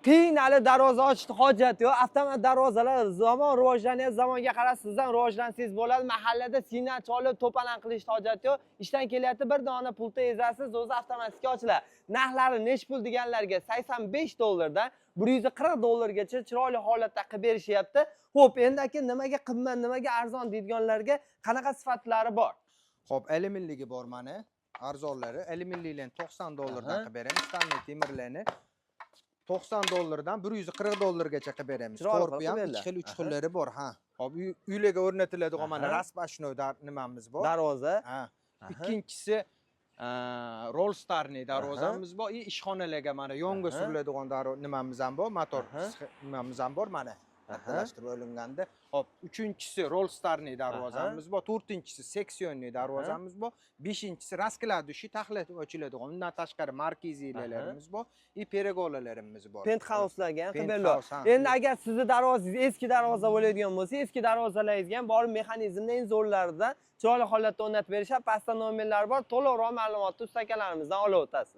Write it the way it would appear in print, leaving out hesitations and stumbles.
qiynalib darvoza ochishni hojati yo'q. Avtomat darvozalar zamon rivojlanyapti, zamonga qarab sizdan rivojlansangiz bo'ladi. Mahallada signal cholib to'palan qilishni hojati yo'q. Ishdan kelyapti, bir dona pulta ezasiz, o'zi avtomatik ochiladi. Narxlari nech pul deganlarga $85 dan $140 chiroyli holatda qilib berishyapti. Xo'p, endi aka nimaga qimmat, nimaga arzon deydiganlarga qanaqa sifatlari bor? Xo'p, alyuminligi bor mana. Arzonlari alyuminliklarni $90 dan qilib beramiz. Tanli temirlarni $90 dan $140 gacha qilib beramiz. Korpusi ham 2 xil 3 xillari bor, ha. Hop, uylarga o'rnatiladigan mana raspashnoy nimamiz bor. Darvoza. Ha. Ikkinchisi Rollstarni darvozamiz bor. Ishxonalarga mana yonga suriladigan nimamiz ham bor. Motor nimamiz ham bor mana. Kattalashtirib o'linganda. Hop, uchinchisi Rollstarni darvozamiz bor, to'rtinchisi seksionli darvozamiz bor, beshinchisi raskladuvchi taxlit ochiladigan. Undan tashqari markiziyalarimiz bor, pergolalarimiz bor. Penthouse-larga ham qilib beriladi. Endi agar sizni darvozangiz eski darvoza bo'ladigan bo'lsa, eski darvozalaringizga ham borib mexanizmning eng zo'rlaridan chiroyli holatda o'rnatib berishadi. Pastda nomerlar bor. To'liqroq ma'lumotni ustakalarimizdan olib o'tasizlar.